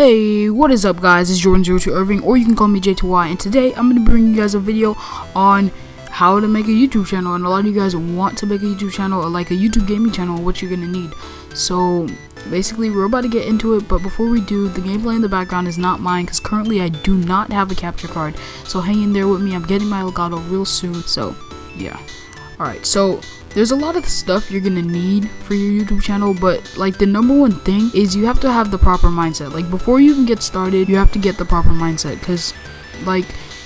Hey, what is up guys, it's Jordan02 Irving, or you can call me J2Y, and today I'm going to bring you guys a video on how to make a YouTube channel. And a lot of you guys want to make a YouTube channel, or like a YouTube gaming channel, what you're going to need. So basically we're about to get into it, but before we do, the gameplay in the background is not mine because currently I do not have a capture card. So hang in there with me, I'm getting my Elgato real soon, so yeah. Alright, so there's a lot of stuff you're gonna need for your YouTube channel, but like the number one thing is you have to have the proper mindset. Like before you even get started, you have to get the proper mindset, because like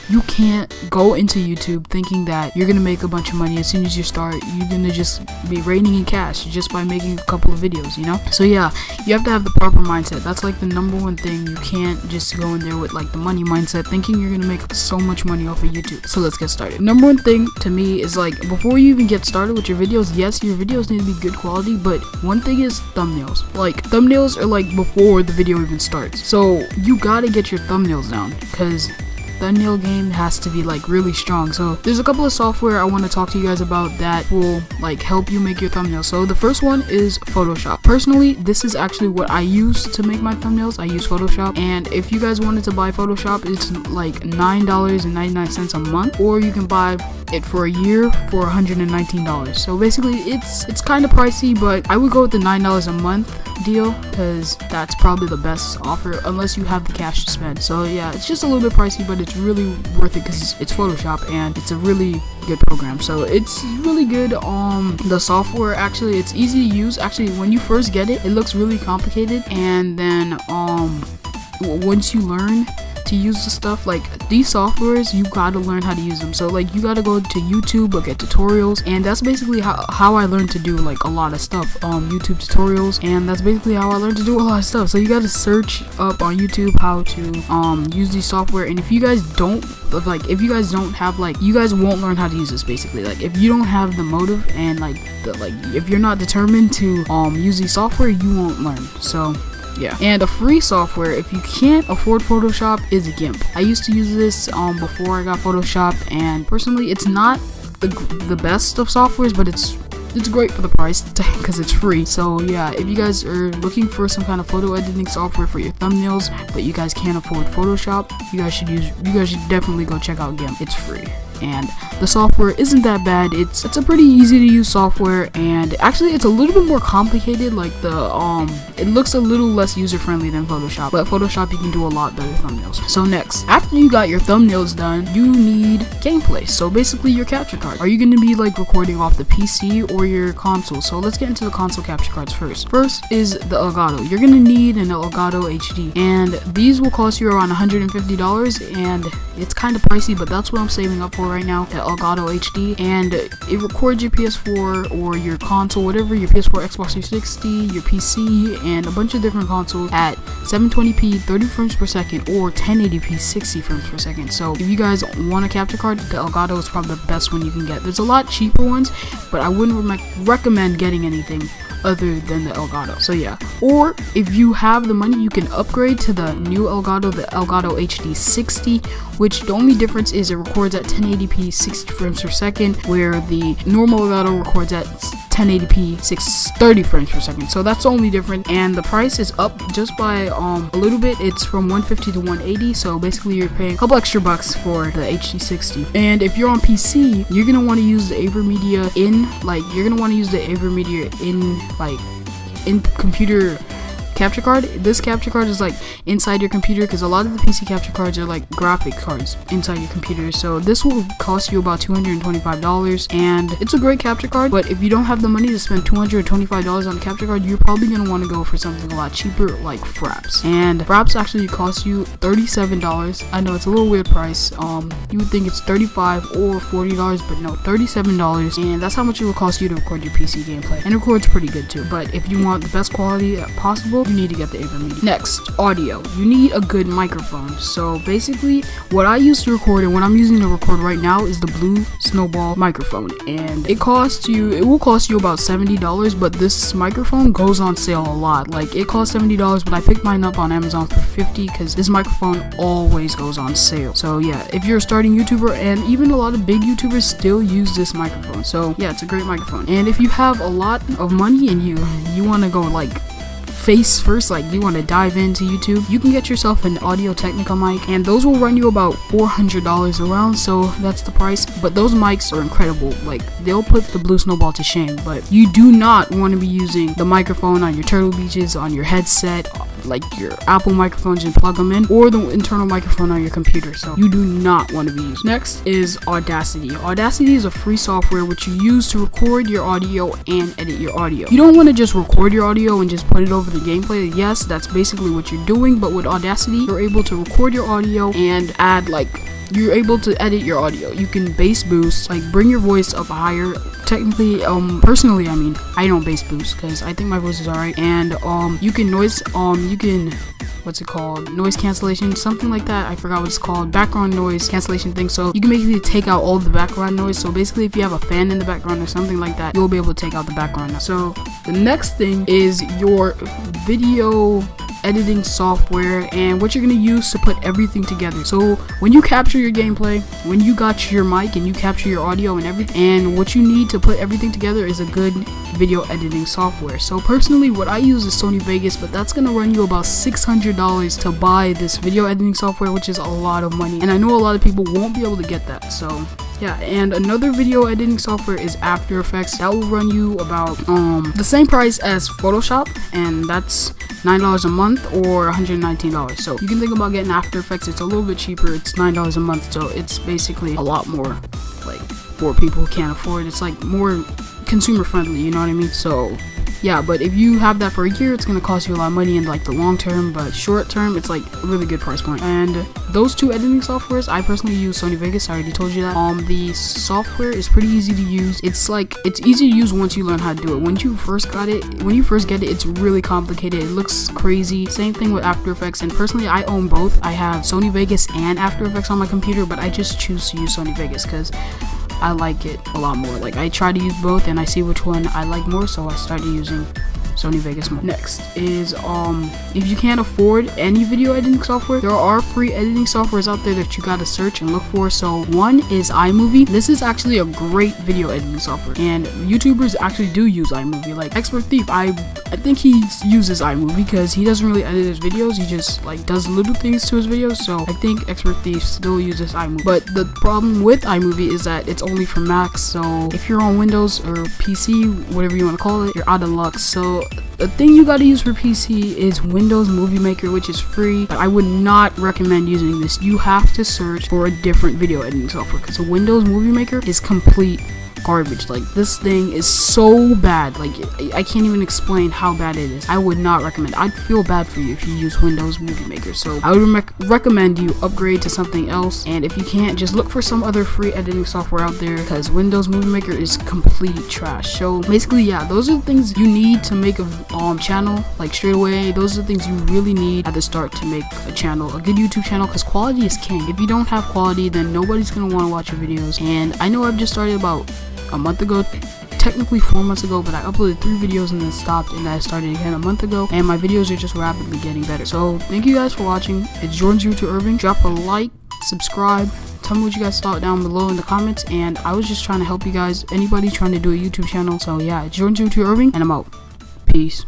you can't go into YouTube thinking that you're gonna make a bunch of money as soon as you start. You're gonna just be raining in cash just by making a couple of videos, you know? So yeah, you have to have the proper mindset. That's like the number one thing. You can't just go in there with like the money mindset thinking you're gonna make so much money off of YouTube. So let's get started. Number one thing to me is like before you even get started with your videos, yes, your videos need to be good quality, but one thing is thumbnails. Like thumbnails are like before the video even starts. So you gotta get your thumbnails down, because thumbnail game has to be like really strong. So there's a couple of software I want to talk to you guys about that will like help you make your thumbnails. So the first one is Photoshop. Personally, this is actually what I use to make my thumbnails. I use Photoshop, and if you guys wanted to buy Photoshop, it's like $9.99 a month, or you can buy it for a year for $119. So basically it's kind of pricey, but I would go with the $9 a month deal, because that's probably the best offer unless you have the cash to spend. So yeah, it's just a little bit pricey, but it's really worth it because it's Photoshop and it's a really good program. So it's really good. The software, actually it's easy to use. Actually, when you first get it, it looks really complicated, and then once you learn to use the stuff, like these softwares, you gotta learn how to use them. So like you gotta go to YouTube, look at tutorials, and that's basically how I learned to do like a lot of stuff. YouTube tutorials, and that's basically how I learned to do a lot of stuff. So you gotta search up on YouTube how to use these software. And if you guys don't have like, you guys won't learn how to use this. Basically, like if you don't have the motive and like if you're not determined to use these software, you won't learn. So yeah. And a free software, if you can't afford Photoshop, is GIMP. I used to use this before I got Photoshop, and personally it's not the best of softwares, but it's great for the price because it's free. So yeah, if you guys are looking for some kind of photo editing software for your thumbnails, but you guys can't afford Photoshop, you guys should definitely go check out GIMP. It's free, and the software isn't that bad. It's a pretty easy to use software, and actually it's a little bit more complicated. Like it looks a little less user friendly than Photoshop, but Photoshop you can do a lot better thumbnails. So next, after you got your thumbnails done, you need gameplay. So basically your capture card. Are you going to be like recording off the PC or your console? So let's get into the console capture cards first. First is the Elgato. You're going to need an Elgato HD, and these will cost you around $150, and it's kind of pricey, but that's what I'm saving up for right now, the Elgato HD. And it records your PS4 or your console, whatever, your PS4, Xbox 360, your PC, and a bunch of different consoles at 720p 30 frames per second or 1080p 60 frames per second. So if you guys want a capture card, the Elgato is probably the best one you can get. There's a lot cheaper ones, but I wouldn't recommend getting anything other than the Elgato. So yeah, or if you have the money, you can upgrade to the new Elgato, the Elgato HD 60, which the only difference is it records at 1080p 60 frames per second, where the normal Elgato records at 1080p 630 frames per second. So that's the only difference, and the price is up just by a little bit. It's from 150 to 180, so basically you're paying a couple extra bucks for the HD 60. And if you're on PC, you're gonna want to use the AverMedia in computer capture card. This capture card is like inside your computer, because a lot of the PC capture cards are like graphic cards inside your computer. So this will cost you about $225, and it's a great capture card. But if you don't have the money to spend $225 on a capture card, you're probably gonna want to go for something a lot cheaper, like Fraps. And Fraps actually cost you $37. I know it's a little weird price. You would think it's $35 or $40, but no, $37, and that's how much it will cost you to record your PC gameplay. And it records pretty good too. But if you want the best quality possible, you need to get the AverMedia. Next, audio. You need a good microphone. So basically what I used to record and what I'm using to record right now is the Blue Snowball microphone, and it will cost you about $70, but this microphone goes on sale a lot. Like it costs $70, but I picked mine up on Amazon for $50 because this microphone always goes on sale. So yeah, if you're a starting YouTuber, and even a lot of big YouTubers still use this microphone. So yeah, it's a great microphone. And if you have a lot of money and you want to go like face first, like you want to dive into YouTube, you can get yourself an Audio-Technica mic, and those will run you about $400 around, so that's the price. But those mics are incredible, like they'll put the Blue Snowball to shame. But you do not want to be using the microphone on your Turtle Beaches, on your headset, like your Apple microphones, and plug them in, or the internal microphone on your computer. So you do not want to be used. Next is Audacity. Audacity is a free software which you use to record your audio and edit your audio. You don't want to just record your audio and just put it over the gameplay. Yes, that's basically what you're doing, but with Audacity, you're able to record your audio and add, like, you're able to edit your audio. You can bass boost, like bring your voice up higher. Technically, personally, I mean, I don't bass boost because I think my voice is alright. And you can noise, what's it called? Noise cancellation, something like that. I forgot what it's called. Background noise cancellation thing. So you can basically take out all the background noise. So basically, if you have a fan in the background or something like that, you'll be able to take out the background noise. So the next thing is your video editing software and what you're going to use to put everything together. So when you capture your gameplay, when you got your mic and you capture your audio and everything, and what you need to put everything together is a good video editing software. So personally, what I use is Sony Vegas, but that's going to run you about $600 to buy this video editing software, which is a lot of money, and I know a lot of people won't be able to get that. So yeah, and another video editing software is After Effects. That will run you about the same price as Photoshop, and that's $9 a month or $119. So you can think about getting After Effects. It's a little bit cheaper. It's $9 a month, so it's basically a lot more, like, for people who can't afford. It's like more consumer friendly, you know what I mean? So yeah, but if you have that for a year, it's gonna cost you a lot of money in like the long term, but short term, it's like a really good price point. And those two editing softwares, I personally use Sony Vegas. I already told you that. The software is pretty easy to use. It's easy to use once you learn how to do it. When you first get it, it's really complicated. It looks crazy. Same thing with After Effects. And personally, I own both. I have Sony Vegas and After Effects on my computer, but I just choose to use Sony Vegas because I like it a lot more. Like, I try to use both and I see which one I like more, so I started using Sony Vegas more. Next is if you can't afford any video editing software, there are free editing softwares out there that you gotta search and look for. So one is iMovie. This is actually a great video editing software, and YouTubers actually do use iMovie. Like Expert Thief, I think he uses iMovie because he doesn't really edit his videos. He just like does little things to his videos. So I think Expert Thief still uses iMovie. But the problem with iMovie is that it's only for Macs. So if you're on Windows or PC, whatever you want to call it, you're out of luck. So the thing you gotta use for PC is Windows Movie Maker, which is free, but I would not recommend using this. You have to search for a different video editing software because the Windows Movie Maker is complete garbage. Like, this thing is so bad. Like, I can't even explain how bad it is. I would not recommend. I'd feel bad for you if you use Windows Movie Maker. So I would recommend you upgrade to something else, and if you can't, just look for some other free editing software out there because Windows Movie Maker is complete trash. So basically, yeah, those are the things you need to make a channel, like straight away. Those are the things you really need at the start to make a channel, a good YouTube channel, because quality is king. If you don't have quality, then nobody's gonna want to watch your videos. And I know I've just started about a month ago, technically 4 months ago, but I uploaded 3 videos and then stopped, and I started again a month ago, and my videos are just rapidly getting better. So thank you guys for watching. It's Jordan02 Irving. Drop a like, subscribe, tell me what you guys thought down below in the comments, and I was just trying to help you guys, anybody trying to do a YouTube channel. So yeah, it's Jordan02 Irving, and I'm out. Peace.